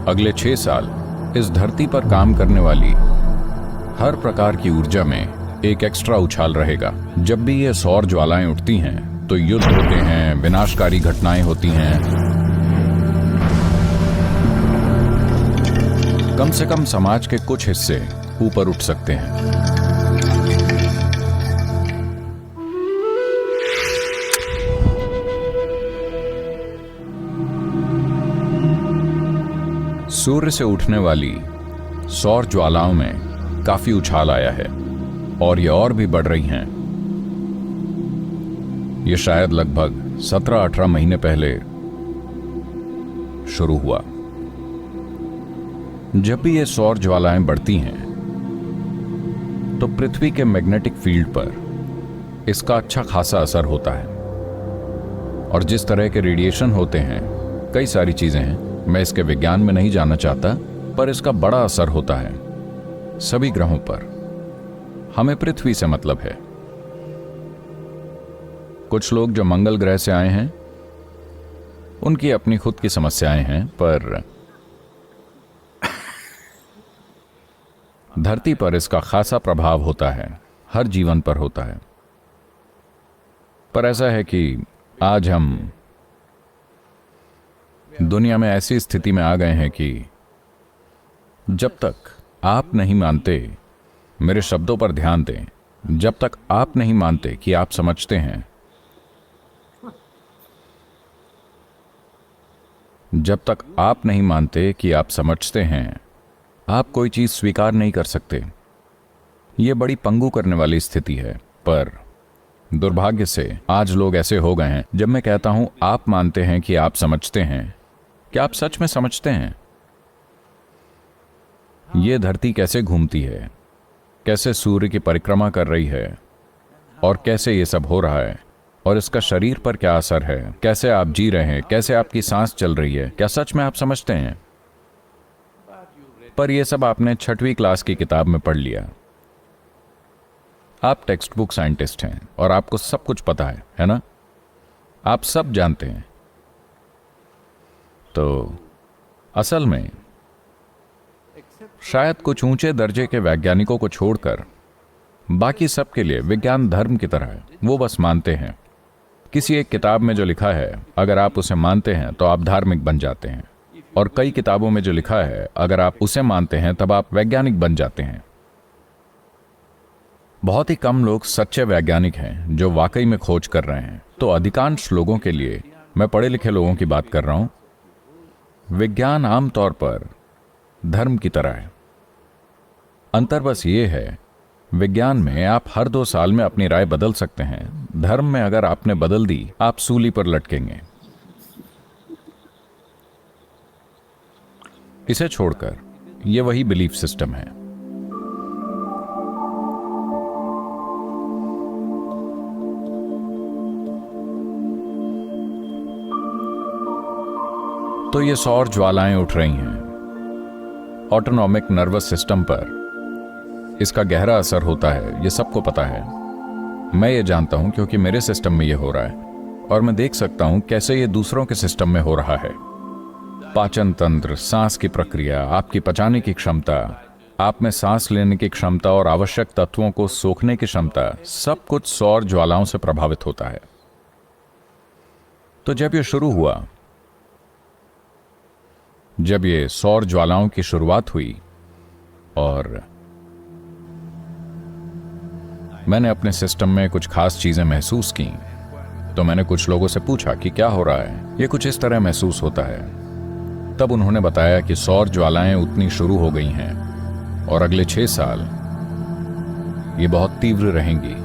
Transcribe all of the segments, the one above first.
अगले 6 साल इस धरती पर काम करने वाली हर प्रकार की ऊर्जा में एक एक्स्ट्रा उछाल रहेगा। जब भी ये सौर ज्वालाएं उठती हैं तो युद्ध होते हैं, विनाशकारी घटनाएं होती हैं। कम से कम समाज के कुछ हिस्से ऊपर उठ सकते हैं। सूर्य से उठने वाली सौर ज्वालाओं में काफी उछाल आया है और ये और भी बढ़ रही हैं। ये शायद लगभग 17-18 महीने पहले शुरू हुआ। जब भी ये सौर ज्वालाएं बढ़ती हैं तो पृथ्वी के मैग्नेटिक फील्ड पर इसका अच्छा खासा असर होता है। और जिस तरह के रेडिएशन होते हैं, कई सारी चीजें हैं, मैं इसके विज्ञान में नहीं जानना चाहता, पर इसका बड़ा असर होता है सभी ग्रहों पर। हमें पृथ्वी से मतलब है। कुछ लोग जो मंगल ग्रह से आए हैं उनकी अपनी खुद की समस्याएं हैं, पर धरती पर इसका खासा प्रभाव होता है, हर जीवन पर होता है। पर ऐसा है कि आज हम दुनिया में ऐसी स्थिति में आ गए हैं कि जब तक आप नहीं मानते, मेरे शब्दों पर ध्यान दें, जब तक आप नहीं मानते कि आप समझते हैं, जब तक आप नहीं मानते कि आप समझते हैं, आप कोई चीज स्वीकार नहीं कर सकते। यह बड़ी पंगु करने वाली स्थिति है। पर दुर्भाग्य से आज लोग ऐसे हो गए हैं, जब मैं कहता हूं आप मानते हैं कि आप समझते हैं, क्या आप सच में समझते हैं यह धरती कैसे घूमती है, कैसे सूर्य की परिक्रमा कर रही है, और कैसे यह सब हो रहा है, और इसका शरीर पर क्या असर है, कैसे आप जी रहे हैं, कैसे आपकी सांस चल रही है? क्या सच में आप समझते हैं? पर यह सब आपने 6वीं क्लास की किताब में पढ़ लिया। आप टेक्स्ट बुक साइंटिस्ट हैं और आपको सब कुछ पता है ना? आप सब जानते हैं। तो असल में शायद कुछ ऊंचे दर्जे के वैज्ञानिकों को छोड़कर बाकी सबके लिए विज्ञान धर्म की तरह है। वो बस मानते हैं। किसी एक किताब में जो लिखा है, अगर आप उसे मानते हैं तो आप धार्मिक बन जाते हैं, और कई किताबों में जो लिखा है, अगर आप उसे मानते हैं तब आप वैज्ञानिक बन जाते हैं। बहुत ही कम लोग सच्चे वैज्ञानिक हैं जो वाकई में खोज कर रहे हैं। तो अधिकांश लोगों के लिए, मैं पढ़े लिखे लोगों की बात कर रहा हूं, विज्ञान आमतौर पर धर्म की तरह है। अंतर बस ये है, विज्ञान में आप हर 2 साल में अपनी राय बदल सकते हैं। धर्म में अगर आपने बदल दी, आप सूली पर लटकेंगे। इसे छोड़कर यह वही बिलीफ सिस्टम है। तो ये सौर ज्वालाएं उठ रही हैं। ऑटोनॉमिक नर्वस सिस्टम पर इसका गहरा असर होता है, ये सबको पता है। मैं ये जानता हूं क्योंकि मेरे सिस्टम में ये हो रहा है, और मैं देख सकता हूं कैसे ये दूसरों के सिस्टम में हो रहा है। पाचन तंत्र, सांस की प्रक्रिया, आपकी पचाने की क्षमता, आप में सांस लेने की क्षमता और आवश्यक तत्वों को सोखने की क्षमता, सब कुछ सौर ज्वालाओं से प्रभावित होता है। तो जब ये शुरू हुआ, जब ये सौर ज्वालाओं की शुरुआत हुई और मैंने अपने सिस्टम में कुछ खास चीजें महसूस की, तो मैंने कुछ लोगों से पूछा कि क्या हो रहा है। ये कुछ इस तरह महसूस होता है। तब उन्होंने बताया कि सौर ज्वालाएं उतनी शुरू हो गई हैं और अगले 6 साल ये बहुत तीव्र रहेंगी।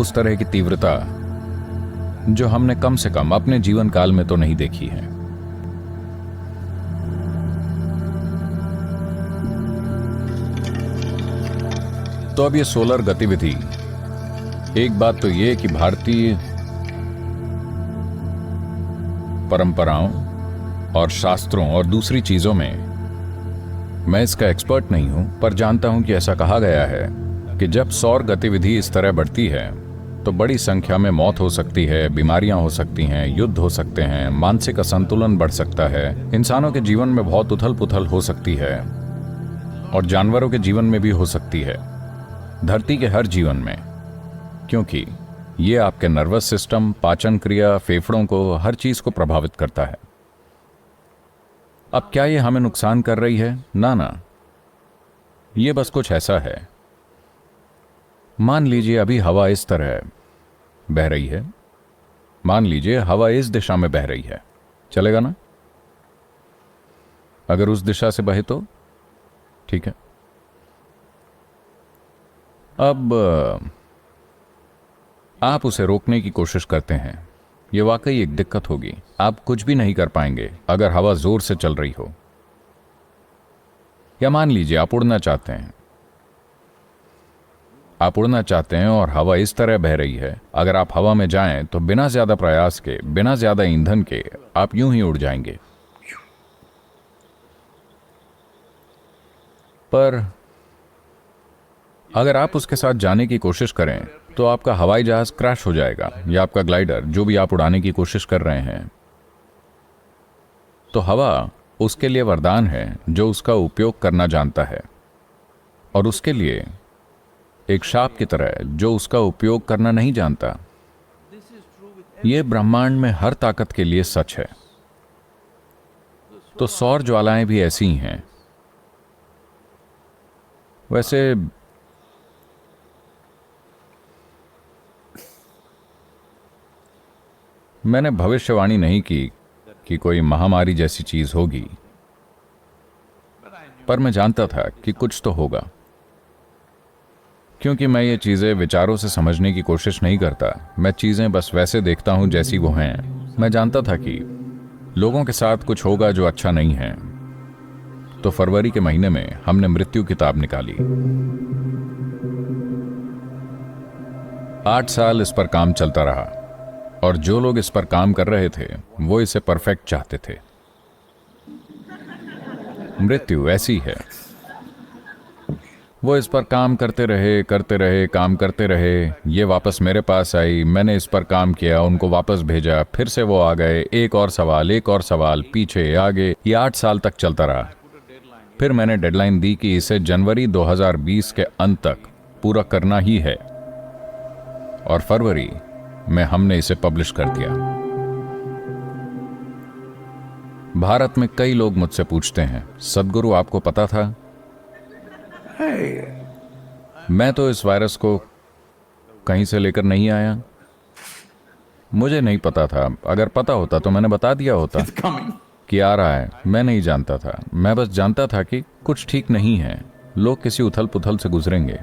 उस तरह की तीव्रता जो हमने कम से कम अपने जीवन काल में तो नहीं देखी है। तो अब ये सोलर गतिविधि, एक बात तो ये कि भारतीय परंपराओं और शास्त्रों और दूसरी चीजों में, मैं इसका एक्सपर्ट नहीं हूं, पर जानता हूं कि ऐसा कहा गया है कि जब सौर गतिविधि इस तरह बढ़ती है तो बड़ी संख्या में मौत हो सकती है, बीमारियां हो सकती हैं, युद्ध हो सकते हैं, मानसिक असंतुलन बढ़ सकता है, इंसानों के जीवन में बहुत उथल पुथल हो सकती है और जानवरों के जीवन में भी हो सकती है, धरती के हर जीवन में, क्योंकि ये आपके नर्वस सिस्टम, पाचन क्रिया, फेफड़ों को, हर चीज को प्रभावित करता है। अब क्या ये हमें नुकसान कर रही है? ना, ये बस कुछ ऐसा है। मान लीजिए अभी हवा इस तरह बह रही है, मान लीजिए हवा इस दिशा में बह रही है, चलेगा ना? अगर उस दिशा से बहे तो ठीक है। अब आप उसे रोकने की कोशिश करते हैं, यह वाकई एक दिक्कत होगी। आप कुछ भी नहीं कर पाएंगे अगर हवा जोर से चल रही हो। या मान लीजिए आप उड़ना चाहते हैं, आप उड़ना चाहते हैं और हवा इस तरह बह रही है, अगर आप हवा में जाएं तो बिना ज्यादा प्रयास के, बिना ज्यादा ईंधन के आप यूं ही उड़ जाएंगे। पर अगर आप उसके साथ जाने की कोशिश करें तो आपका हवाई जहाज क्रैश हो जाएगा, या आपका ग्लाइडर, जो भी आप उड़ाने की कोशिश कर रहे हैं। तो हवा उसके लिए वरदान है जो उसका उपयोग करना जानता है, और उसके लिए एक शाप की तरह जो उसका उपयोग करना नहीं जानता। यह ब्रह्मांड में हर ताकत के लिए सच है। तो सौर ज्वालाएं भी ऐसी ही हैं। वैसे मैंने भविष्यवाणी नहीं की कि कोई महामारी जैसी चीज होगी, पर मैं जानता था कि कुछ तो होगा, क्योंकि मैं ये चीजें विचारों से समझने की कोशिश नहीं करता। मैं चीजें बस वैसे देखता हूं जैसी वो हैं। मैं जानता था कि लोगों के साथ कुछ होगा जो अच्छा नहीं है। तो फरवरी के महीने में हमने मृत्यु किताब निकाली। 8 साल इस पर काम चलता रहा, और जो लोग इस पर काम कर रहे थे वो इसे परफेक्ट चाहते थे। मृत्यु ऐसी है, वो इस पर काम करते रहे, काम करते रहे। ये वापस मेरे पास आई, मैंने इस पर काम किया, उनको वापस भेजा, फिर से वो आ गए, एक और सवाल, पीछे आगे। ये 8 साल तक चलता रहा। फिर मैंने डेडलाइन दी कि इसे जनवरी 2020 के अंत तक पूरा करना ही है, और फरवरी में हमने इसे पब्लिश कर दिया। भारत में कई लोग मुझसे पूछते हैं, सद्गुरु आपको पता था? मैं तो इस वायरस को कहीं से लेकर नहीं आया। मुझे नहीं पता था। अगर पता होता तो मैंने बता दिया होता कि आ रहा है। मैं नहीं जानता था। मैं बस जानता था कि कुछ ठीक नहीं है, लोग किसी उथल पुथल से गुजरेंगे।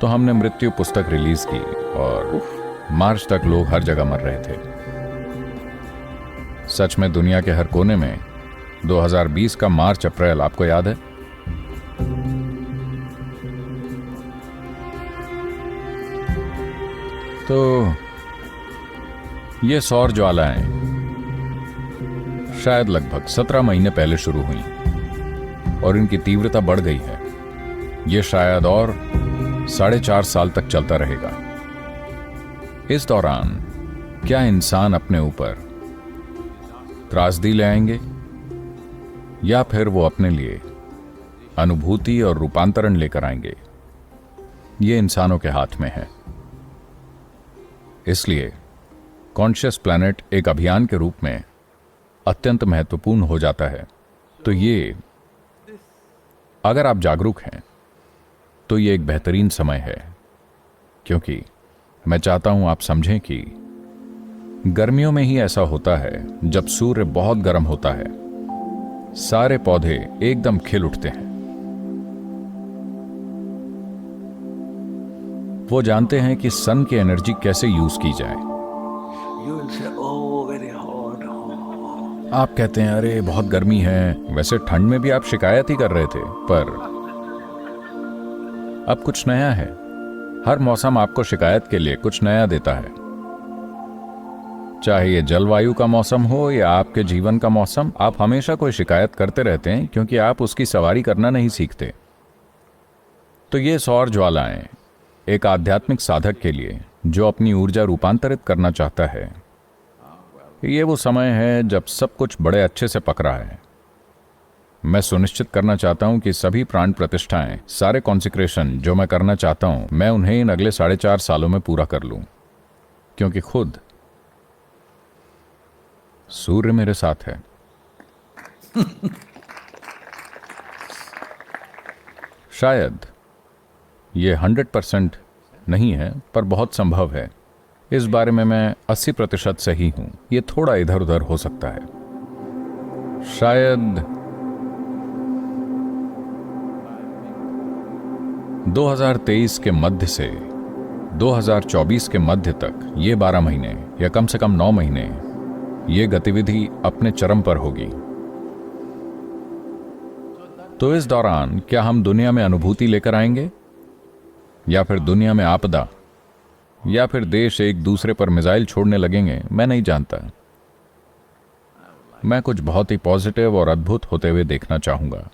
तो हमने मृत्यु पुस्तक रिलीज की, और मार्च तक लोग हर जगह मर रहे थे। सच में दुनिया के हर कोने में 2020 का मार्च अप्रैल आपको याद है? तो ये सौर ज्वालाएं शायद लगभग 17 महीने पहले शुरू हुई, और इनकी तीव्रता बढ़ गई है। ये शायद और 4.5 साल तक चलता रहेगा। इस दौरान क्या इंसान अपने ऊपर त्रासदी ले आएंगे, या फिर वो अपने लिए अनुभूति और रूपांतरण लेकर आएंगे? ये इंसानों के हाथ में है। इसलिए कॉन्शियस प्लैनेट एक अभियान के रूप में अत्यंत महत्वपूर्ण हो जाता है। तो ये, अगर आप जागरूक हैं तो ये एक बेहतरीन समय है, क्योंकि मैं चाहता हूं आप समझें कि गर्मियों में ही ऐसा होता है जब सूर्य बहुत गर्म होता है, सारे पौधे एकदम खिल उठते हैं। वो जानते हैं कि सन की एनर्जी कैसे यूज की जाए। आप कहते हैं अरे बहुत गर्मी है। वैसे ठंड में भी आप शिकायत ही कर रहे थे, पर अब कुछ नया है। हर मौसम आपको शिकायत के लिए कुछ नया देता है, चाहे ये जलवायु का मौसम हो या आपके जीवन का मौसम। आप हमेशा कोई शिकायत करते रहते हैं क्योंकि आप उसकी सवारी करना नहीं सीखते। तो ये सौर ज्वालाएं एक आध्यात्मिक साधक के लिए जो अपनी ऊर्जा रूपांतरित करना चाहता है, ये वो समय है जब सब कुछ बड़े अच्छे से पक रहा है। मैं सुनिश्चित करना चाहता हूं कि सभी प्राण प्रतिष्ठाएं, सारे कॉन्सिक्रेशन जो मैं करना चाहता हूं, मैं उन्हें इन अगले 4.5 सालों में पूरा कर लूं, क्योंकि खुद सूर्य मेरे साथ है। शायद ये 100% नहीं है, पर बहुत संभव है। इस बारे में मैं 80% सही हूं। ये थोड़ा इधर उधर हो सकता है। शायद 2023 के मध्य से 2024 के मध्य तक ये 12 महीने या कम से कम 9 महीने ये गतिविधि अपने चरम पर होगी। तो इस दौरान क्या हम दुनिया में अनुभूति लेकर आएंगे, या फिर दुनिया में आपदा, या फिर देश एक दूसरे पर मिसाइल छोड़ने लगेंगे? मैं नहीं जानता। मैं कुछ बहुत ही पॉजिटिव और अद्भुत होते हुए देखना चाहूंगा,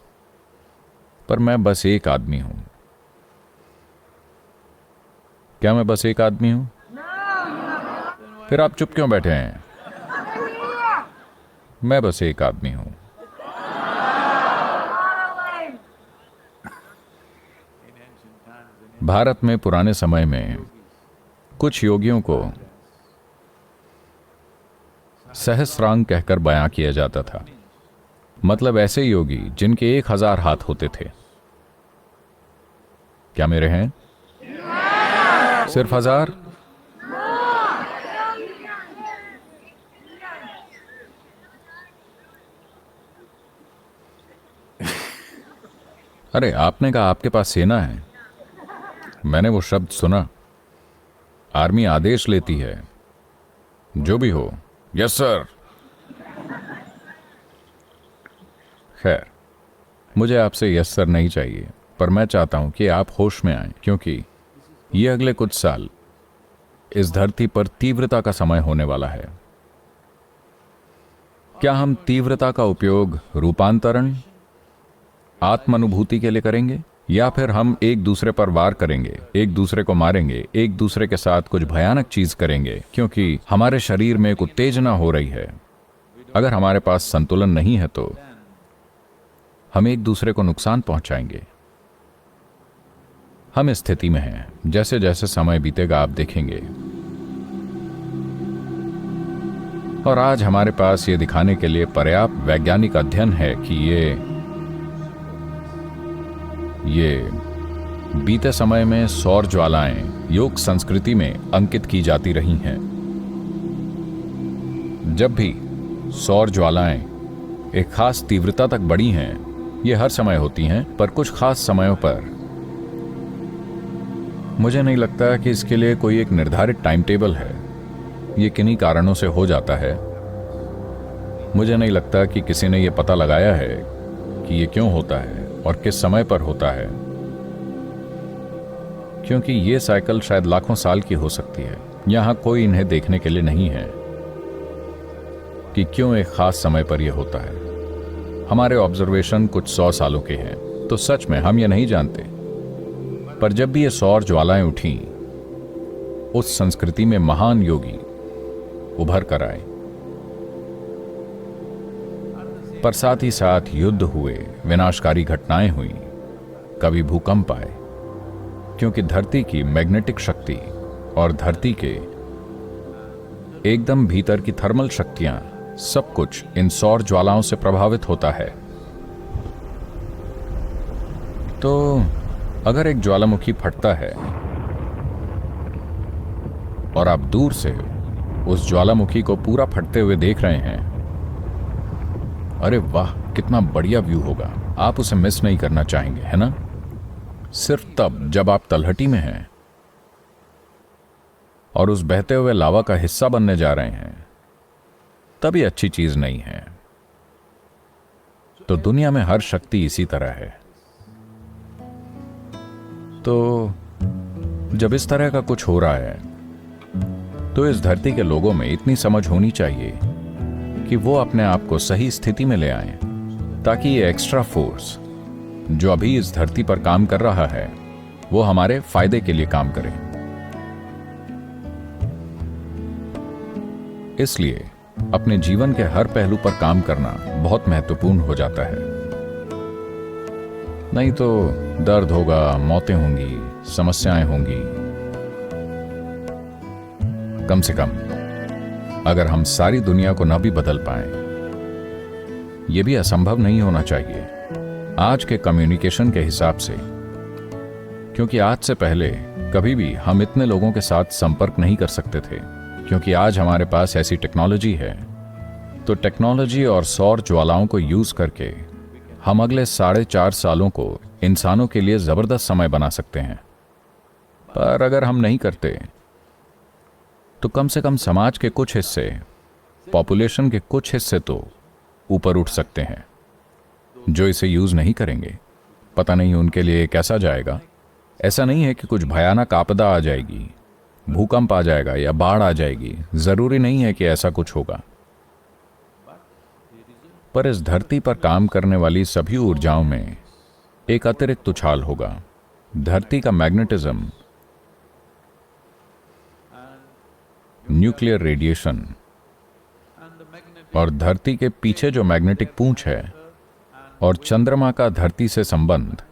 पर मैं बस एक आदमी हूं। क्या मैं बस एक आदमी हूं? फिर आप चुप क्यों बैठे हैं? मैं बस एक आदमी हूं। भारत में पुराने समय में कुछ योगियों को सहस्रांग कहकर बयां किया जाता था। मतलब ऐसे योगी जिनके 1000 हाथ होते थे। क्या मेरे हैं? सिर्फ 1000? अरे, आपने कहा आपके पास सेना है। मैंने वो शब्द सुना। आर्मी आदेश लेती है। जो भी हो। Yes sir. खैर, मुझे आपसे यस सर नहीं चाहिए, पर मैं चाहता हूं कि आप होश में आएं, क्योंकि ये अगले कुछ साल इस धरती पर तीव्रता का समय होने वाला है। क्या हम तीव्रता का उपयोग रूपांतरण, आत्मानुभूति के लिए करेंगे, या फिर हम एक दूसरे पर वार करेंगे, एक दूसरे को मारेंगे, एक दूसरे के साथ कुछ भयानक चीज करेंगे, क्योंकि हमारे शरीर में एक उत्तेजना हो रही है? अगर हमारे पास संतुलन नहीं है तो हम एक दूसरे को नुकसान पहुंचाएंगे। हम इस स्थिति में हैं। जैसे जैसे समय बीतेगा आप देखेंगे। और आज हमारे पास ये दिखाने के लिए पर्याप्त वैज्ञानिक अध्ययन है कि ये बीते समय में सौर ज्वालाएं योग संस्कृति में अंकित की जाती रही हैं। जब भी सौर ज्वालाएं एक खास तीव्रता तक बढ़ी हैं, ये हर समय होती हैं, पर कुछ खास समयों पर। मुझे नहीं लगता कि इसके लिए कोई एक निर्धारित टाइम टेबल है। ये किन्हीं कारणों से हो जाता है। मुझे नहीं लगता कि किसी ने यह पता लगाया है कि ये क्यों होता है और किस समय पर होता है, क्योंकि ये साइकिल शायद लाखों साल की हो सकती है। यहां कोई इन्हें देखने के लिए नहीं है कि क्यों एक खास समय पर यह होता है। हमारे ऑब्जर्वेशन कुछ 100 सालों के हैं, तो सच में हम ये नहीं जानते। पर जब भी ये सौर ज्वालाएं उठी, उस संस्कृति में महान योगी उभर कर आए। पर साथ ही साथ युद्ध हुए, विनाशकारी घटनाएं हुई, कभी भूकंप आए, क्योंकि धरती की मैग्नेटिक शक्ति और धरती के एकदम भीतर की थर्मल शक्तियां, सब कुछ इन सौर ज्वालाओं से प्रभावित होता है। तो अगर एक ज्वालामुखी फटता है और आप दूर से उस ज्वालामुखी को पूरा फटते हुए देख रहे हैं, अरे वाह, कितना बढ़िया व्यू होगा। आप उसे मिस नहीं करना चाहेंगे, है ना? सिर्फ तब जब आप तलहटी में हैं और उस बहते हुए लावा का हिस्सा बनने जा रहे हैं, तभी अच्छी चीज नहीं है। तो दुनिया में हर शक्ति इसी तरह है। तो जब इस तरह का कुछ हो रहा है, तो इस धरती के लोगों में इतनी समझ होनी चाहिए कि वो अपने आप को सही स्थिति में ले आएं, ताकि ये एक्स्ट्रा फोर्स जो अभी इस धरती पर काम कर रहा है, वो हमारे फायदे के लिए काम करे। इसलिए अपने जीवन के हर पहलू पर काम करना बहुत महत्वपूर्ण हो जाता है। नहीं तो दर्द होगा, मौतें होंगी, समस्याएं होंगी। कम से कम अगर हम सारी दुनिया को न भी बदल पाए, यह भी असंभव नहीं होना चाहिए आज के कम्युनिकेशन के हिसाब से, क्योंकि आज से पहले कभी भी हम इतने लोगों के साथ संपर्क नहीं कर सकते थे, क्योंकि आज हमारे पास ऐसी टेक्नोलॉजी है। तो टेक्नोलॉजी और सौर ज्वालाओं को यूज करके हम अगले 4.5 सालों को इंसानों के लिए जबरदस्त समय बना सकते हैं। पर अगर हम नहीं करते तो कम से कम समाज के कुछ हिस्से, पॉपुलेशन के कुछ हिस्से तो ऊपर उठ सकते हैं। जो इसे यूज नहीं करेंगे, पता नहीं उनके लिए कैसा जाएगा। ऐसा नहीं है कि कुछ भयानक आपदा आ जाएगी, भूकंप आ जाएगा या बाढ़ आ जाएगी, जरूरी नहीं है कि ऐसा कुछ होगा। पर इस धरती पर काम करने वाली सभी ऊर्जाओं में एक अतिरिक्त उछाल होगा। धरती का मैग्नेटिज्म, न्यूक्लियर रेडिएशन और धरती के पीछे जो मैग्नेटिक पूंछ है, और चंद्रमा का धरती से संबंध,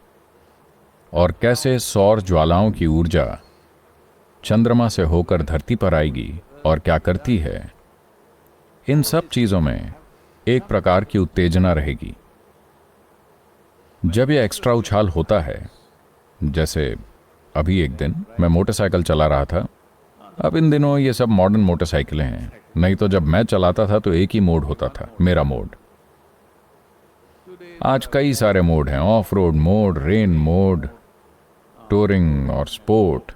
और कैसे सौर ज्वालाओं की ऊर्जा चंद्रमा से होकर धरती पर आएगी और क्या करती है, इन सब चीजों में एक प्रकार की उत्तेजना रहेगी। जब यह एक्स्ट्रा उछाल होता है, जैसे अभी एक दिन मैं मोटरसाइकिल चला रहा था। अब इन दिनों ये सब मॉडर्न मोटरसाइकिलें हैं, नहीं तो जब मैं चलाता था तो एक ही मोड होता था, मेरा मोड। आज कई सारे मोड हैं, of road mode, rain mode, touring और स्पोर्ट।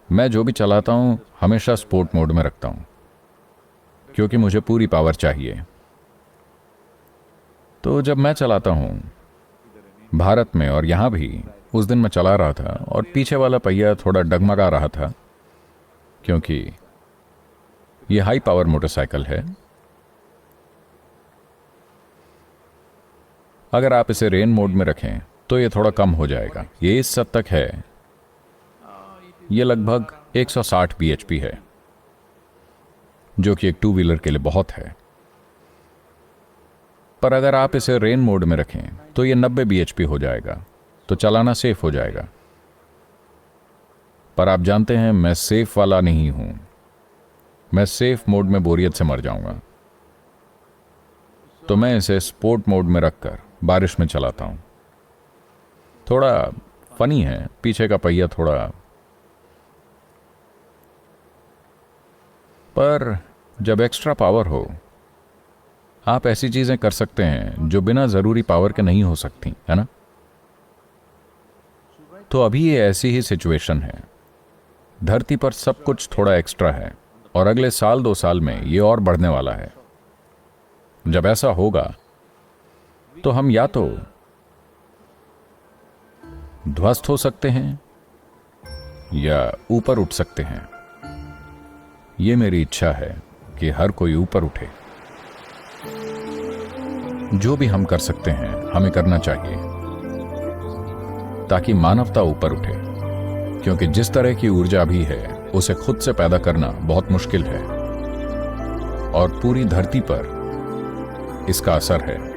मैं जो भी चलाता हूं हमेशा स्पोर्ट मोड में रखता हूं, क्योंकि मुझे पूरी पावर चाहिए। तो जब मैं चलाता हूं भारत में और यहां भी, उस दिन मैं चला रहा था और पीछे वाला पहिया थोड़ा डगमगा रहा था, क्योंकि यह हाई पावर मोटरसाइकिल है। अगर आप इसे रेन मोड में रखें तो यह थोड़ा कम हो जाएगा। ये इस हद तक है, यह लगभग 160 bhp है, जो कि एक 2 व्हीलर के लिए बहुत है। पर अगर आप इसे रेन मोड में रखें तो यह 90 bhp हो जाएगा, तो चलाना सेफ हो जाएगा। पर आप जानते हैं मैं सेफ वाला नहीं हूं। मैं सेफ मोड में बोरियत से मर जाऊंगा, तो मैं इसे स्पोर्ट मोड में रखकर बारिश में चलाता हूं। थोड़ा फनी है, पीछे का पहिया थोड़ा, पर जब एक्स्ट्रा पावर हो, आप ऐसी चीजें कर सकते हैं जो बिना जरूरी पावर के नहीं हो सकती, है ना? तो अभी ये ऐसी ही सिचुएशन है। धरती पर सब कुछ थोड़ा एक्स्ट्रा है, और अगले 1-2 साल में ये और बढ़ने वाला है। जब ऐसा होगा तो हम या तो ध्वस्त हो सकते हैं या ऊपर उठ सकते हैं। ये मेरी इच्छा है कि हर कोई ऊपर उठे। जो भी हम कर सकते हैं हमें करना चाहिए, ताकि मानवता ऊपर उठे, क्योंकि जिस तरह की ऊर्जा भी है उसे खुद से पैदा करना बहुत मुश्किल है, और पूरी धरती पर इसका असर है।